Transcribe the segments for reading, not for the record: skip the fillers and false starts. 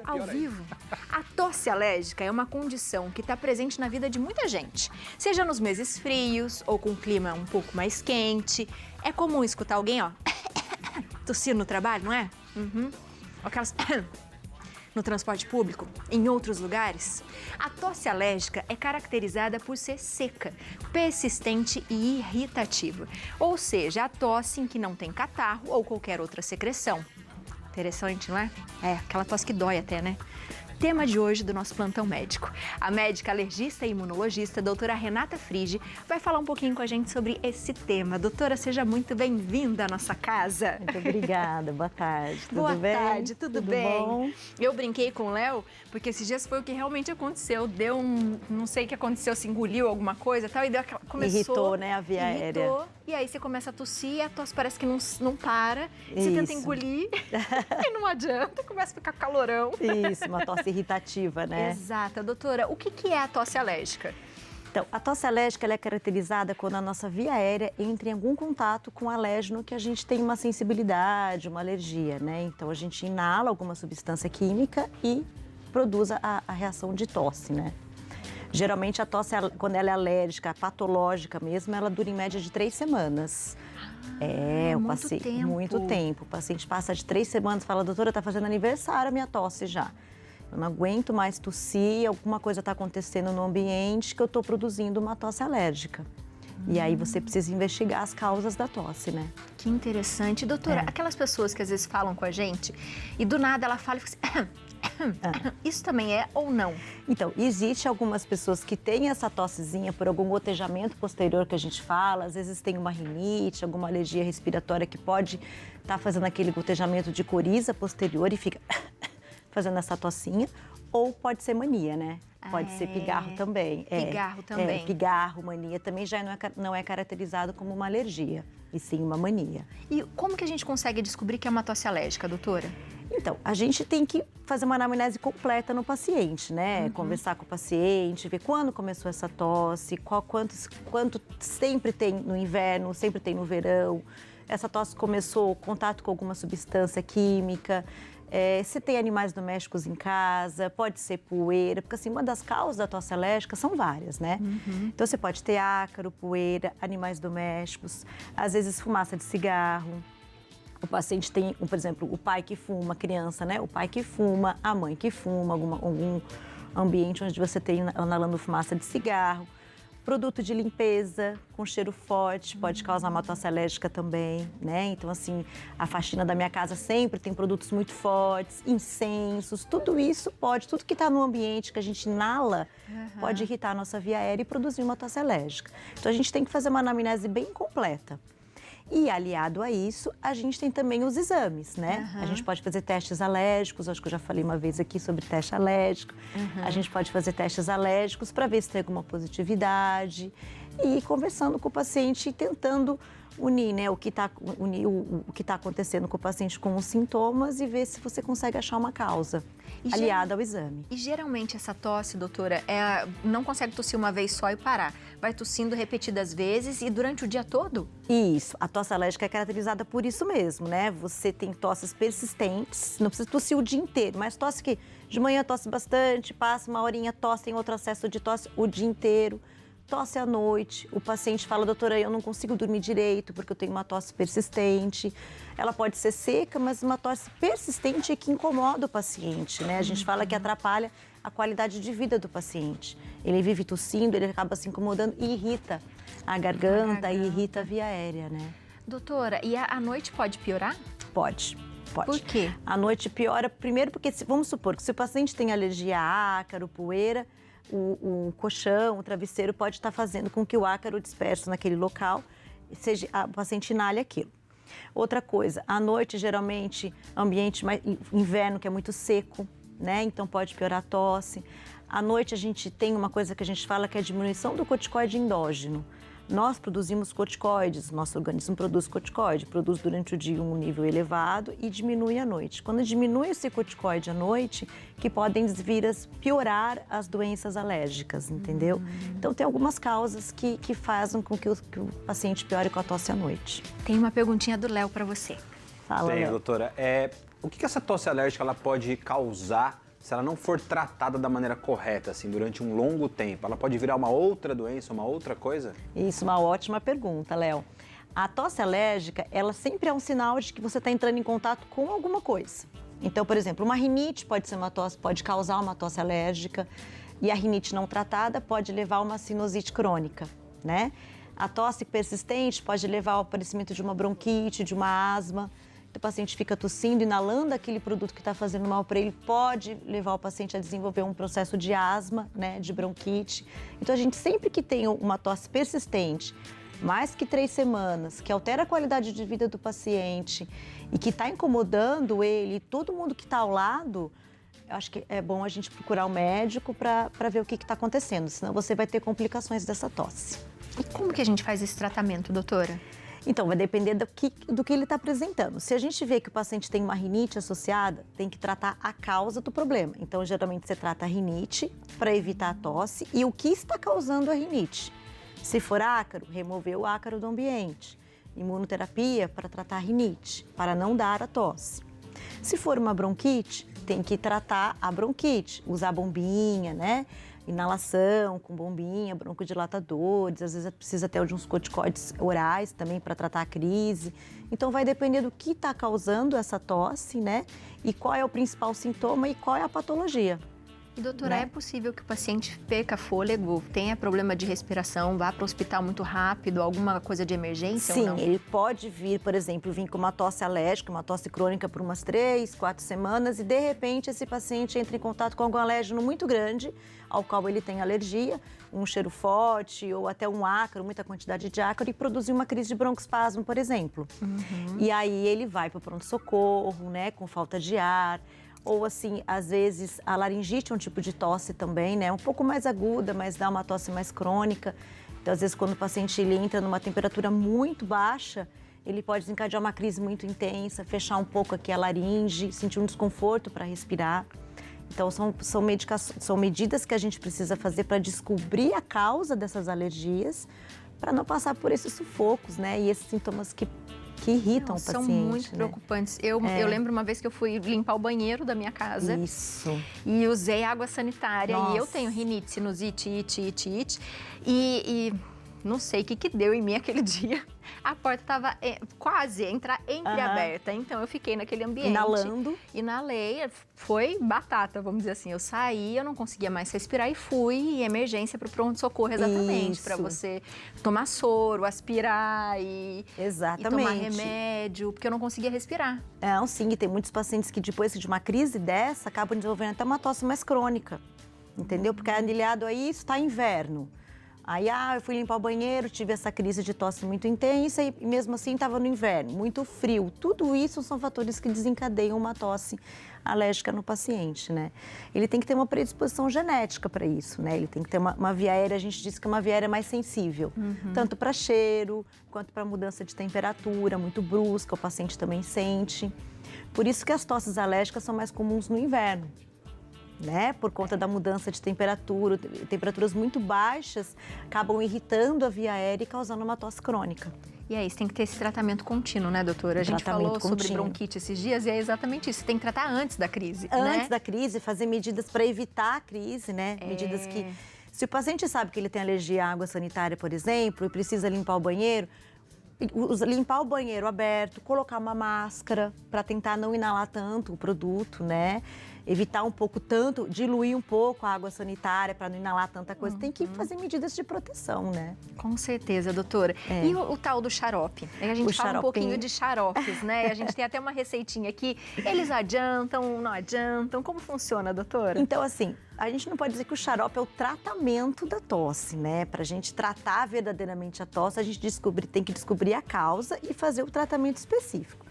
Ao vivo, a tosse alérgica é uma condição que está presente na vida de muita gente, seja nos meses frios ou com o clima um pouco mais quente. É comum escutar alguém, ó, tossir no trabalho, não é? Aquelas no transporte público, em outros lugares. A tosse alérgica é caracterizada por ser seca, persistente e irritativa, ou seja, a tosse em que não tem catarro ou qualquer outra secreção. Interessante, não é? É, aquela tosse que dói até, né? Tema de hoje do nosso plantão médico. A médica alergista e imunologista, doutora Renata Frigi, vai falar um pouquinho com a gente sobre esse tema. Doutora, seja muito bem-vinda à nossa casa. Muito obrigada, boa tarde. Tudo boa bem? Tarde, tudo bem? Bom? Eu brinquei com o Léo, porque esses dias foi o que realmente aconteceu. Deu não sei o que aconteceu, se engoliu alguma coisa e tal, e deu aquela, começou... Irritou, né, a via aérea. E aí você começa a tossir, a tosse parece que não para. Você tenta engolir e não adianta, começa a ficar calorão. Isso, uma tosse irritativa, né? Exato. Doutora, o que é a tosse alérgica? Então, a tosse alérgica ela é caracterizada quando a nossa via aérea entra em algum contato com um alérgeno que a gente tem uma sensibilidade, uma alergia, né? Então, a gente inala alguma substância química e produz a reação de tosse, né? Geralmente, a tosse, quando ela é alérgica, patológica mesmo, ela dura em média de 3 semanas. Muito tempo. O paciente passa de 3 semanas e fala, doutora, tá fazendo aniversário a minha tosse já. Eu não aguento mais tossir, alguma coisa está acontecendo no ambiente que eu estou produzindo uma tosse alérgica. E aí você precisa investigar as causas da tosse, né? Que interessante. Doutora, aquelas pessoas que às vezes falam com a gente e do nada ela fala e fica assim... Isso também é ou não? Então, existe algumas pessoas que têm essa tossezinha por algum gotejamento posterior que a gente fala, às vezes tem uma rinite, alguma alergia respiratória que pode estar fazendo aquele gotejamento de coriza posterior e fica fazendo essa tossinha, ou pode ser mania, né? Pode ser pigarro também. Pigarro também. Pigarro, mania também já não é caracterizado como uma alergia, e sim uma mania. E como que a gente consegue descobrir que é uma tosse alérgica, doutora? Então, a gente tem que fazer uma anamnese completa no paciente, né? Conversar com o paciente, ver quando começou essa tosse, quanto sempre tem no inverno, sempre tem no verão. Essa tosse começou contato com alguma substância química, se tem animais domésticos em casa, pode ser poeira, porque assim, uma das causas da tosse alérgica são várias, né? Então, você pode ter ácaro, poeira, animais domésticos, às vezes fumaça de cigarro. O paciente tem, por exemplo, o pai que fuma, a criança, né? O pai que fuma, a mãe que fuma, algum ambiente onde você tem inalando fumaça de cigarro. Produto de limpeza com cheiro forte pode causar uma tosse alérgica também, né? Então, assim, a faxina da minha casa sempre tem produtos muito fortes, incensos, tudo isso pode, tudo que está no ambiente que a gente inala, pode irritar a nossa via aérea e produzir uma tosse alérgica. Então, a gente tem que fazer uma anamnese bem completa. E, aliado a isso, a gente tem também os exames, né? A gente pode fazer testes alérgicos, acho que eu já falei uma vez aqui sobre teste alérgico. A gente pode fazer testes alérgicos para ver se tem alguma positividade e ir conversando com o paciente e tentando unir, né, o que está acontecendo com o paciente com os sintomas e ver se você consegue achar uma causa aliada ao exame. E geralmente essa tosse, doutora, não consegue tossir uma vez só e parar. Vai tossindo repetidas vezes e durante o dia todo? Isso, a tosse alérgica é caracterizada por isso mesmo, né? Você tem tosses persistentes, não precisa tossir o dia inteiro, mas tosse que de manhã tosse bastante, passa uma horinha, tosse, tem outro acesso de tosse o dia inteiro. Tosse à noite, o paciente fala, doutora, eu não consigo dormir direito porque eu tenho uma tosse persistente. Ela pode ser seca, mas uma tosse persistente é que incomoda o paciente, né? A gente fala que atrapalha a qualidade de vida do paciente. Ele vive tossindo, ele acaba se incomodando e irrita a garganta e irrita a via aérea, né? Doutora, e à noite pode piorar? Pode. Por quê? À noite piora, primeiro porque, vamos supor que se o paciente tem alergia a ácaro, poeira, o colchão, o travesseiro pode estar fazendo com que o ácaro disperso naquele local, o paciente inale aquilo. Outra coisa, à noite, geralmente, ambiente mais inverno, que é muito seco, né? Então pode piorar a tosse. À noite a gente tem uma coisa que a gente fala que é a diminuição do corticoide endógeno. Nós produzimos corticoides, nosso organismo produz corticoide, produz durante o dia um nível elevado e diminui à noite. Quando diminui esse corticoide à noite, que podem vir a piorar as doenças alérgicas, entendeu? Então tem algumas causas que fazem com que o paciente piore com a tosse à noite. Tem uma perguntinha do Léo para você. Fala, Tem, Léo. doutora. O que essa tosse alérgica ela pode causar se ela não for tratada da maneira correta, assim, durante um longo tempo, ela pode virar uma outra doença, uma outra coisa? Isso, uma ótima pergunta, Léo. A tosse alérgica, ela sempre é um sinal de que você está entrando em contato com alguma coisa. Então, por exemplo, uma rinite pode ser uma tosse, pode causar uma tosse alérgica, e a rinite não tratada pode levar a uma sinusite crônica, né? A tosse persistente pode levar ao aparecimento de uma bronquite, de uma asma. O paciente fica tossindo, inalando aquele produto que está fazendo mal para ele, pode levar o paciente a desenvolver um processo de asma, né, de bronquite. Então, a gente sempre que tem uma tosse persistente, mais que 3 semanas, que altera a qualidade de vida do paciente e que está incomodando ele, todo mundo que está ao lado, eu acho que é bom a gente procurar o médico para ver o que está acontecendo, senão você vai ter complicações dessa tosse. E como que a gente faz esse tratamento, doutora? Então, vai depender do que ele está apresentando. Se a gente vê que o paciente tem uma rinite associada, tem que tratar a causa do problema. Então, geralmente, você trata a rinite para evitar a tosse e o que está causando a rinite. Se for ácaro, remover o ácaro do ambiente. Imunoterapia para tratar a rinite, para não dar a tosse. Se for uma bronquite, tem que tratar a bronquite, usar bombinha, né? Inalação com bombinha, broncodilatadores, às vezes precisa até de uns corticoides orais também para tratar a crise. Então vai depender do que está causando essa tosse, né? E qual é o principal sintoma e qual é a patologia. E, doutora, né? É possível que o paciente perca fôlego, tenha problema de respiração, vá para o hospital muito rápido, alguma coisa de emergência Sim, ou não? ele pode vir, por exemplo, vir com uma tosse alérgica, uma tosse crônica por umas 3, 4 semanas e, de repente, esse paciente entra em contato com algum alérgeno muito grande, ao qual ele tem alergia, um cheiro forte ou até um ácaro, muita quantidade de ácaro, e produzir uma crise de broncoespasmo, por exemplo. E aí ele vai para o pronto-socorro, né, com falta de ar. Ou assim, às vezes a laringite é um tipo de tosse também, né? Um pouco mais aguda, mas dá uma tosse mais crônica. Então, às vezes, quando o paciente ele entra numa temperatura muito baixa, ele pode desencadear uma crise muito intensa, fechar um pouco aqui a laringe, sentir um desconforto para respirar. Então, são medidas que a gente precisa fazer para descobrir a causa dessas alergias, para não passar por esses sufocos, né? E esses sintomas que irritam o paciente. São muito preocupantes. Eu lembro uma vez que eu fui limpar o banheiro da minha casa. Isso. E usei água sanitária. Nossa. E eu tenho rinite, sinusite, ite. E não sei o que deu em mim aquele dia. A porta estava quase entreaberta. Então, eu fiquei naquele ambiente. Inalando. Inalei. Foi batata, vamos dizer assim. Eu saí, eu não conseguia mais respirar e fui em emergência para o pronto-socorro, exatamente. Para você tomar soro, aspirar e tomar remédio, porque eu não conseguia respirar. Sim, e tem muitos pacientes que depois de uma crise dessa, acabam desenvolvendo até uma tosse mais crônica, entendeu? Porque anilhado a isso, está inverno. Aí, eu fui limpar o banheiro, tive essa crise de tosse muito intensa e mesmo assim estava no inverno, muito frio. Tudo isso são fatores que desencadeiam uma tosse alérgica no paciente, né? Ele tem que ter uma predisposição genética para isso, né? Ele tem que ter uma via aérea, a gente diz que é uma via aérea mais sensível, tanto para cheiro, quanto para mudança de temperatura, muito brusca, o paciente também sente. Por isso que as tosses alérgicas são mais comuns no inverno, né? Por conta da mudança de temperatura, temperaturas muito baixas acabam irritando a via aérea e causando uma tosse crônica. E aí, você tem que ter esse tratamento contínuo, né, doutora? A gente falou sobre bronquite esses dias e é exatamente isso. Você tem que tratar antes da crise, Antes da crise, fazer medidas para evitar a crise, né? Medidas que... Se o paciente sabe que ele tem alergia à água sanitária, por exemplo, e precisa limpar o banheiro, limpar o banheiro aberto, colocar uma máscara para tentar não inalar tanto o produto, né? Evitar um pouco tanto, diluir um pouco a água sanitária para não inalar tanta coisa. Tem que fazer medidas de proteção, né? Com certeza, doutora. E o tal do xarope? A gente fala um pouquinho de xaropes, né? A gente tem até uma receitinha aqui. Eles adiantam, não adiantam? Como funciona, doutora? Então, assim, a gente não pode dizer que o xarope é o tratamento da tosse, né? Para a gente tratar verdadeiramente a tosse, a gente tem que descobrir a causa e fazer o tratamento específico.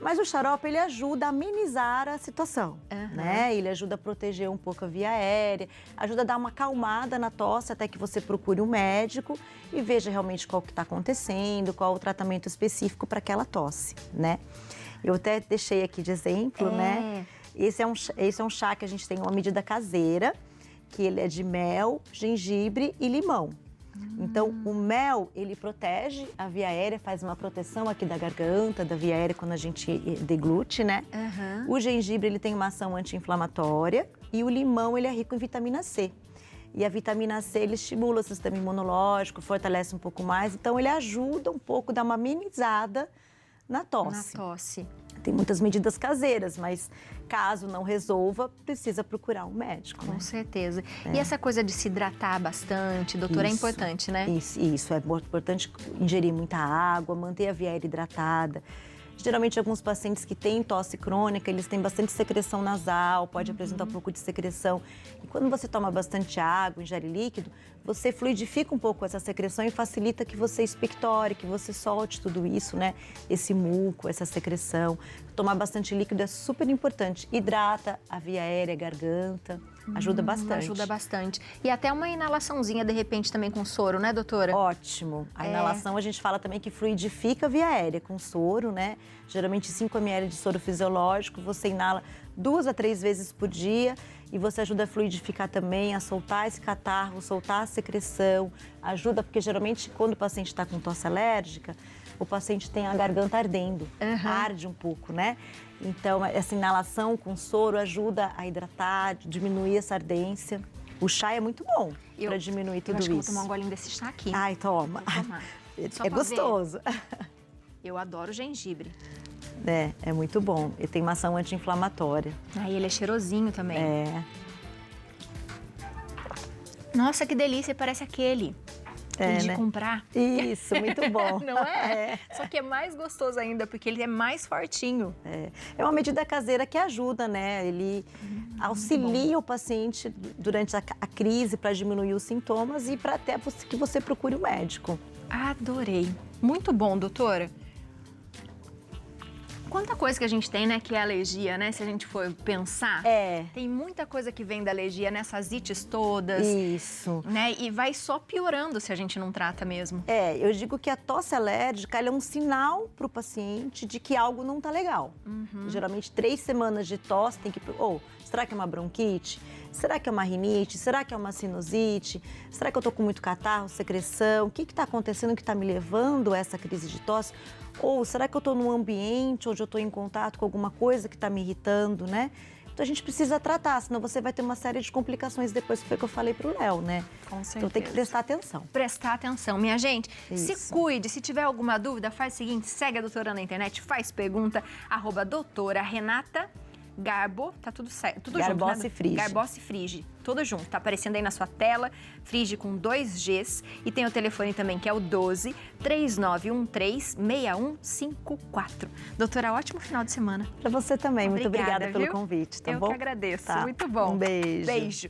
Mas o xarope, ele ajuda a amenizar a situação, né? Ele ajuda a proteger um pouco a via aérea, ajuda a dar uma acalmada na tosse até que você procure um médico e veja realmente qual que está acontecendo, qual o tratamento específico para aquela tosse, né? Eu até deixei aqui de exemplo, né? Esse é um chá que a gente tem uma medida caseira, que ele é de mel, gengibre e limão. Então, o mel, ele protege a via aérea, faz uma proteção aqui da garganta, da via aérea quando a gente deglute, né? O gengibre, ele tem uma ação anti-inflamatória E o limão, ele é rico em vitamina C. E a vitamina C, ele estimula o sistema imunológico, fortalece um pouco mais. Então, ele ajuda um pouco, dá uma amenizada na tosse. Na tosse. Tem muitas medidas caseiras, mas caso não resolva, precisa procurar um médico. Com né? certeza. E essa coisa de se hidratar bastante, doutora, é Isso, importante, né? Isso, é importante ingerir muita água, manter a via aérea hidratada. Geralmente, alguns pacientes que têm tosse crônica, eles têm bastante secreção nasal, pode apresentar um pouco de secreção. E quando você toma bastante água, ingere líquido, você fluidifica um pouco essa secreção e facilita que você expectore, que você solte tudo isso, né? Esse muco, essa secreção. Tomar bastante líquido é super importante. Hidrata a via aérea, a garganta, ajuda bastante. Ajuda bastante. E até uma inalaçãozinha, de repente, também com soro, né, doutora? Ótimo. A inalação, a gente fala também que fluidifica a via aérea com soro, né? Geralmente 5 ml de soro fisiológico, você inala 2 a 3 vezes por dia e você ajuda a fluidificar também, a soltar esse catarro, soltar a secreção. Ajuda, porque geralmente quando o paciente está com tosse alérgica, o paciente tem a garganta ardendo, arde um pouco, né? Então, essa inalação com soro ajuda a hidratar, diminuir essa ardência. O chá é muito bom para diminuir tudo isso. Eu acho que vou tomar um golinho desse chá aqui. Ai, toma. Vou tomar. Só É pra gostoso. ver. Eu adoro gengibre. É muito bom. E tem uma ação anti-inflamatória. Aí ele é cheirosinho também. É. Nossa, que delícia, parece aquele de né? comprar. Isso, muito bom. Não é? Só que é mais gostoso ainda, porque ele é mais fortinho. É uma medida caseira que ajuda, né? Ele auxilia o paciente durante a crise para diminuir os sintomas e para até que você procure o médico. Adorei. Muito bom, doutora. Quanta coisa que a gente tem, né, que é alergia, né? Se a gente for pensar. Tem muita coisa que vem da alergia nessas ites todas. Isso. Né? E vai só piorando se a gente não trata mesmo. Eu digo que a tosse alérgica ela é um sinal para o paciente de que algo não está legal. Geralmente 3 semanas de tosse tem que... será que é uma bronquite? Será que é uma rinite? Será que é uma sinusite? Será que eu estou com muito catarro, secreção? O que está acontecendo que está me levando a essa crise de tosse? Ou será que eu estou num ambiente onde eu estou em contato com alguma coisa que está me irritando, né? Então a gente precisa tratar, senão você vai ter uma série de complicações depois, que foi o que eu falei para o Léo, né? Com certeza. Então tem que prestar atenção. Prestar atenção. Minha gente, Isso. se cuide. Se tiver alguma dúvida, faz o seguinte, segue a doutora na internet, faz pergunta, @doutora Renata Garbo, tá tudo certo, tudo Garbossi junto, né? Frige. Garbossi Frige, tudo junto, tá aparecendo aí na sua tela, Frige com 2 Gs, e tem o telefone também que é o 12 3913 6154. Doutora, ótimo final de semana. Para você também, muito obrigada pelo viu? convite, tá Eu bom? que agradeço, Tá. muito bom. Um beijo. Beijo.